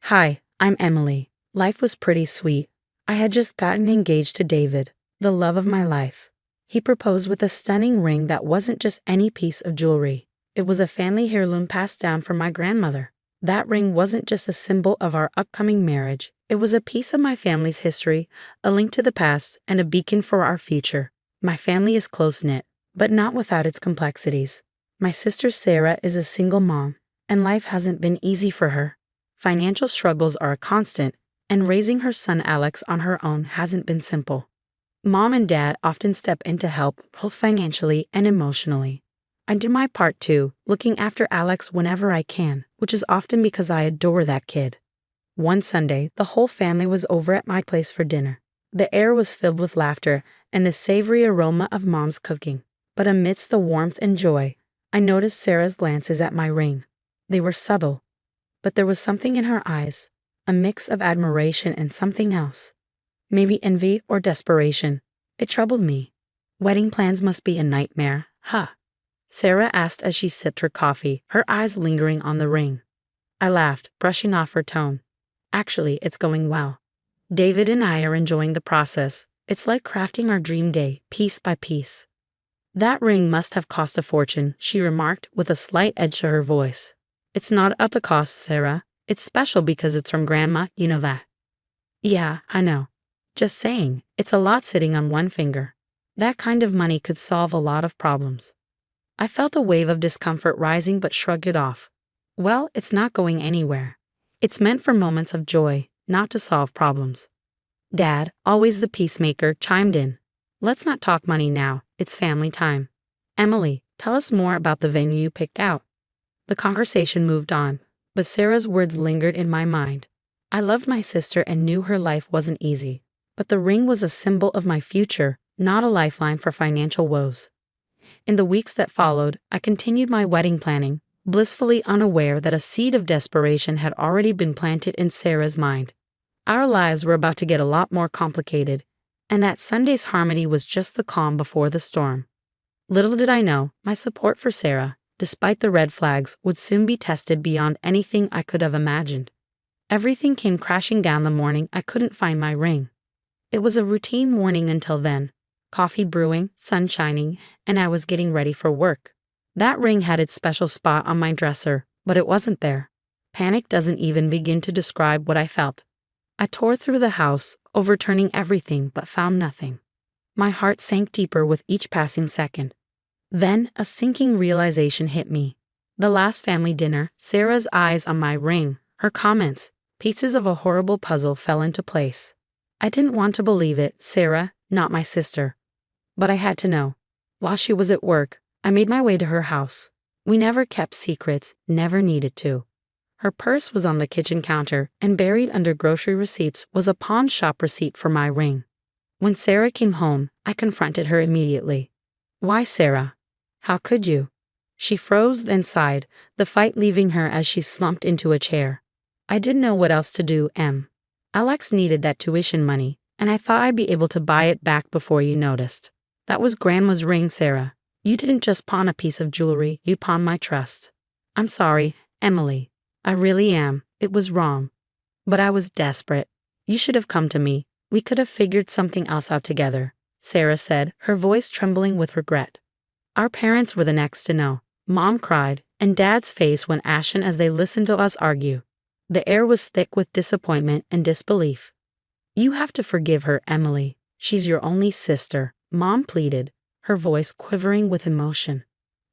Hi, I'm Emily. Life was pretty sweet. I had just gotten engaged to David, the love of my life. He proposed with a stunning ring that wasn't just any piece of jewelry. It was a family heirloom passed down from my grandmother. That ring wasn't just a symbol of our upcoming marriage. It was a piece of my family's history, a link to the past, and a beacon for our future. My family is close-knit, but not without its complexities. My sister Sarah is a single mom, and life hasn't been easy for her. Financial struggles are a constant, and raising her son Alex on her own hasn't been simple. Mom and Dad often step in to help, both financially and emotionally. I do my part too, looking after Alex whenever I can, which is often because I adore that kid. One Sunday, the whole family was over at my place for dinner. The air was filled with laughter and the savory aroma of Mom's cooking. But amidst the warmth and joy, I noticed Sarah's glances at my ring. They were subtle, but there was something in her eyes, a mix of admiration and something else. Maybe envy or desperation. It troubled me. Wedding plans must be a nightmare, huh? Sarah asked as she sipped her coffee, her eyes lingering on the ring. I laughed, brushing off her tone. Actually, it's going well. David and I are enjoying the process. It's like crafting our dream day, piece by piece. That ring must have cost a fortune, she remarked with a slight edge to her voice. It's not at the cost, Sarah. It's special because it's from Grandma, you know that. Yeah, I know. Just saying, it's a lot sitting on one finger. That kind of money could solve a lot of problems. I felt a wave of discomfort rising but shrugged it off. Well, it's not going anywhere. It's meant for moments of joy, not to solve problems. Dad, always the peacemaker, chimed in. Let's not talk money now, it's family time. Emily, tell us more about the venue you picked out. The conversation moved on, but Sarah's words lingered in my mind. I loved my sister and knew her life wasn't easy, but the ring was a symbol of my future, not a lifeline for financial woes. In the weeks that followed, I continued my wedding planning, blissfully unaware that a seed of desperation had already been planted in Sarah's mind. Our lives were about to get a lot more complicated, and that Sunday's harmony was just the calm before the storm. Little did I know, my support for Sarah, despite the red flags, would soon be tested beyond anything I could have imagined. Everything came crashing down the morning I couldn't find my ring. It was a routine morning until then. Coffee brewing, sun shining, and I was getting ready for work. That ring had its special spot on my dresser, but it wasn't there. Panic doesn't even begin to describe what I felt. I tore through the house, overturning everything but found nothing. My heart sank deeper with each passing second. Then a sinking realization hit me. The last family dinner, Sarah's eyes on my ring, her comments, pieces of a horrible puzzle fell into place. I didn't want to believe it, Sarah, not my sister. But I had to know. While she was at work, I made my way to her house. We never kept secrets, never needed to. Her purse was on the kitchen counter, and buried under grocery receipts was a pawn shop receipt for my ring. When Sarah came home, I confronted her immediately. Why, Sarah? How could you? She froze, then sighed, the fight leaving her as she slumped into a chair. I didn't know what else to do, Em. Alex needed that tuition money, and I thought I'd be able to buy it back before you noticed. That was Grandma's ring, Sarah. You didn't just pawn a piece of jewelry, you pawned my trust. I'm sorry, Emily. I really am. It was wrong. But I was desperate. You should have come to me. We could have figured something else out together, Sarah said, her voice trembling with regret. Our parents were the next to know. Mom cried, and Dad's face went ashen as they listened to us argue. The air was thick with disappointment and disbelief. You have to forgive her, Emily. She's your only sister, Mom pleaded, her voice quivering with emotion.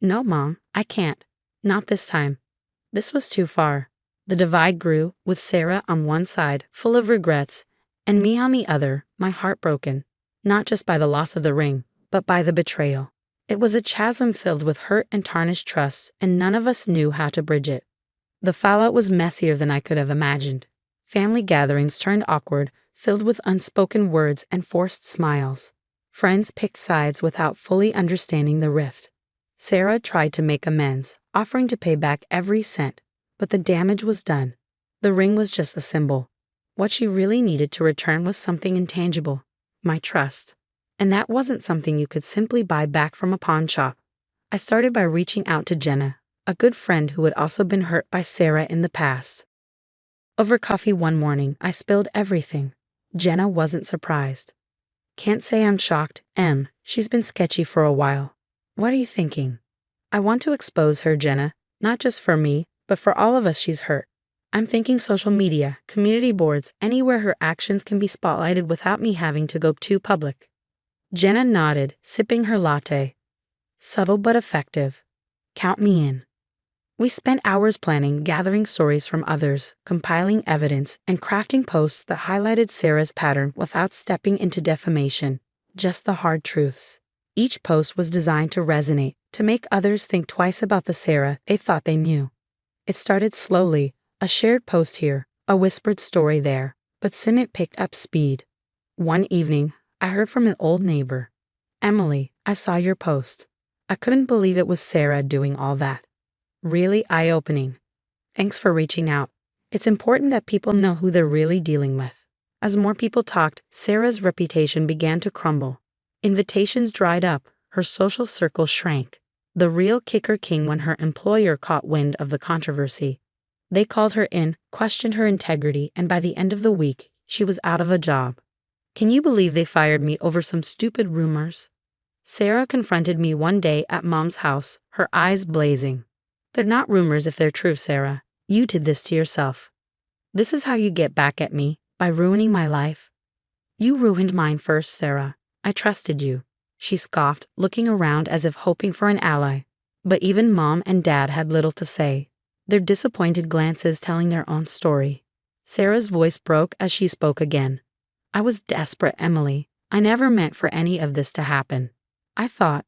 No, Mom, I can't. Not this time. This was too far. The divide grew, with Sarah on one side, full of regrets, and me on the other, my heart broken, not just by the loss of the ring, but by the betrayal. It was a chasm filled with hurt and tarnished trust, and none of us knew how to bridge it. The fallout was messier than I could have imagined. Family gatherings turned awkward, filled with unspoken words and forced smiles. Friends picked sides without fully understanding the rift. Sarah tried to make amends, offering to pay back every cent, but the damage was done. The ring was just a symbol. What she really needed to return was something intangible, my trust. And that wasn't something you could simply buy back from a pawn shop. I started by reaching out to Jenna, a good friend who had also been hurt by Sarah in the past. Over coffee one morning, I spilled everything. Jenna wasn't surprised. Can't say I'm shocked, She's been sketchy for a while. What are you thinking? I want to expose her, Jenna, not just for me, but for all of us she's hurt. I'm thinking social media, community boards, anywhere her actions can be spotlighted without me having to go too public. Jenna nodded, sipping her latte. Subtle but effective. Count me in. We spent hours planning, gathering stories from others, compiling evidence, and crafting posts that highlighted Sarah's pattern without stepping into defamation, just the hard truths. Each post was designed to resonate, to make others think twice about the Sarah they thought they knew. It started slowly, a shared post here, a whispered story there, but soon it picked up speed. One evening, I heard from an old neighbor. Emily, I saw your post. I couldn't believe it was Sarah doing all that. Really eye-opening. Thanks for reaching out. It's important that people know who they're really dealing with. As more people talked, Sarah's reputation began to crumble. Invitations dried up, her social circle shrank. The real kicker came when her employer caught wind of the controversy. They called her in, questioned her integrity, and by the end of the week, she was out of a job. Can you believe they fired me over some stupid rumors? Sarah confronted me one day at Mom's house, her eyes blazing. They're not rumors if they're true, Sarah. You did this to yourself. This is how you get back at me, by ruining my life. You ruined mine first, Sarah. I trusted you. She scoffed, looking around as if hoping for an ally. But even Mom and Dad had little to say, their disappointed glances telling their own story. Sarah's voice broke as she spoke again. I was desperate, Emily. I never meant for any of this to happen. I thought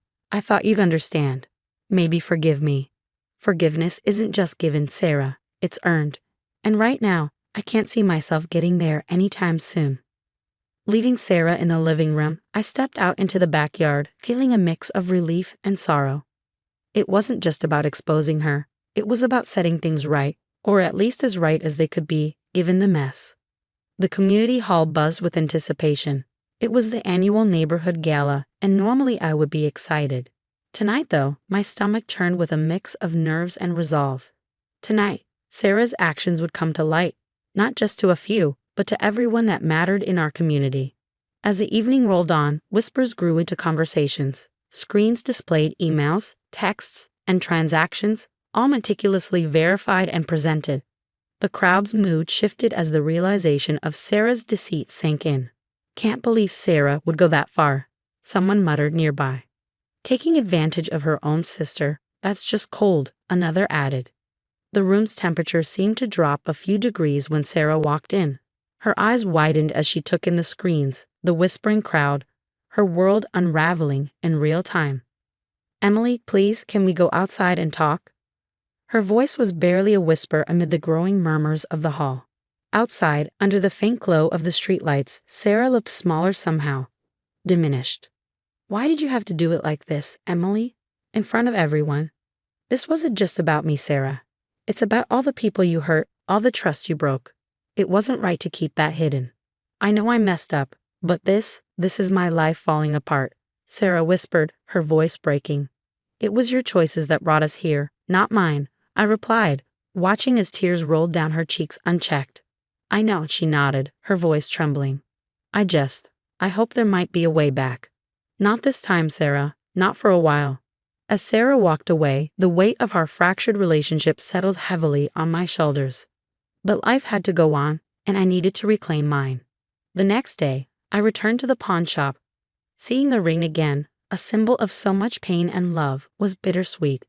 you'd understand. Maybe forgive me. Forgiveness isn't just given, Sarah. It's earned. And right now, I can't see myself getting there anytime soon. Leaving Sarah in the living room, I stepped out into the backyard, feeling a mix of relief and sorrow. It wasn't just about exposing her. It was about setting things right, or at least as right as they could be, given the mess. The community hall buzzed with anticipation. It was the annual neighborhood gala, and normally I would be excited. Tonight, though, my stomach churned with a mix of nerves and resolve. Tonight, Sarah's actions would come to light, not just to a few, but to everyone that mattered in our community. As the evening rolled on, whispers grew into conversations. Screens displayed emails, texts, and transactions, all meticulously verified and presented. The crowd's mood shifted as the realization of Sarah's deceit sank in. Can't believe Sarah would go that far, someone muttered nearby. Taking advantage of her own sister, that's just cold, another added. The room's temperature seemed to drop a few degrees when Sarah walked in. Her eyes widened as she took in the screens, the whispering crowd, her world unraveling in real time. Emily, please, can we go outside and talk? Her voice was barely a whisper amid the growing murmurs of the hall. Outside, under the faint glow of the streetlights, Sarah looked smaller somehow, diminished. Why did you have to do it like this, Emily? In front of everyone? This wasn't just about me, Sarah. It's about all the people you hurt, all the trust you broke. It wasn't right to keep that hidden. I know I messed up, but this is my life falling apart, Sarah whispered, her voice breaking. It was your choices that brought us here, not mine, I replied, watching as tears rolled down her cheeks unchecked. I know, she nodded, her voice trembling. I hope there might be a way back. Not this time, Sarah, not for a while. As Sarah walked away, the weight of our fractured relationship settled heavily on my shoulders. But life had to go on, and I needed to reclaim mine. The next day, I returned to the pawn shop. Seeing the ring again, a symbol of so much pain and love, was bittersweet.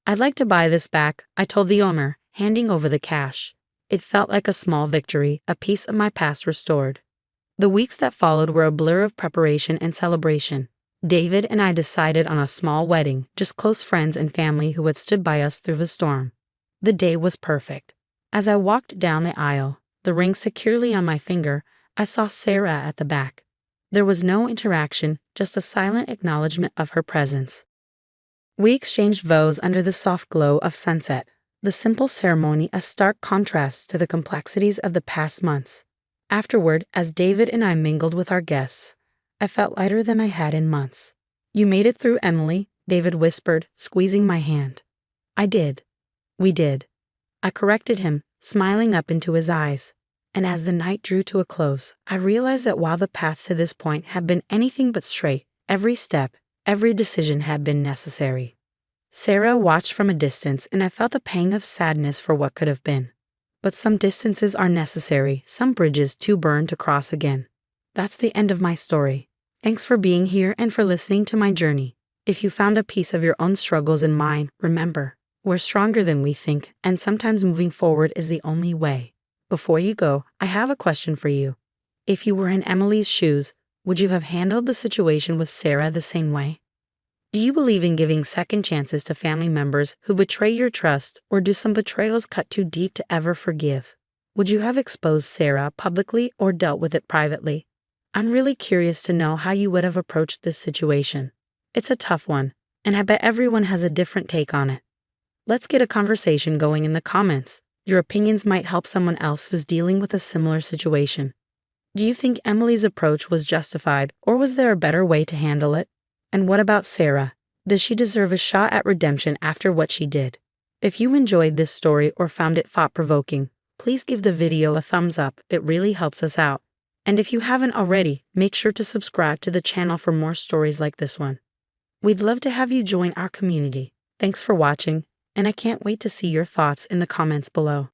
I'd like to buy this back, I told the owner, handing over the cash. It felt like a small victory, a piece of my past restored. The weeks that followed were a blur of preparation and celebration. David and I decided on a small wedding, just close friends and family who had stood by us through the storm. The day was perfect. As I walked down the aisle, the ring securely on my finger, I saw Sarah at the back. There was no interaction, just a silent acknowledgement of her presence. We exchanged vows under the soft glow of sunset, the simple ceremony a stark contrast to the complexities of the past months. Afterward, as David and I mingled with our guests, I felt lighter than I had in months. You made it through, Emily, David whispered, squeezing my hand. I did. We did. I corrected him, smiling up into his eyes. And as the night drew to a close, I realized that while the path to this point had been anything but straight, every step, every decision had been necessary. Sarah watched from a distance, and I felt a pang of sadness for what could have been. But some distances are necessary, some bridges too burn to cross again. That's the end of my story. Thanks for being here and for listening to my journey. If you found a piece of your own struggles in mine, remember, we're stronger than we think, and sometimes moving forward is the only way. Before you go, I have a question for you. If you were in Emily's shoes, would you have handled the situation with Sarah the same way? Do you believe in giving second chances to family members who betray your trust, or do some betrayals cut too deep to ever forgive? Would you have exposed Sarah publicly or dealt with it privately? I'm really curious to know how you would have approached this situation. It's a tough one, and I bet everyone has a different take on it. Let's get a conversation going in the comments. Your opinions might help someone else who's dealing with a similar situation. Do you think Emily's approach was justified, or was there a better way to handle it? And what about Sarah? Does she deserve a shot at redemption after what she did? If you enjoyed this story or found it thought-provoking, please give the video a thumbs up. It really helps us out. And if you haven't already, make sure to subscribe to the channel for more stories like this one. We'd love to have you join our community. Thanks for watching, and I can't wait to see your thoughts in the comments below.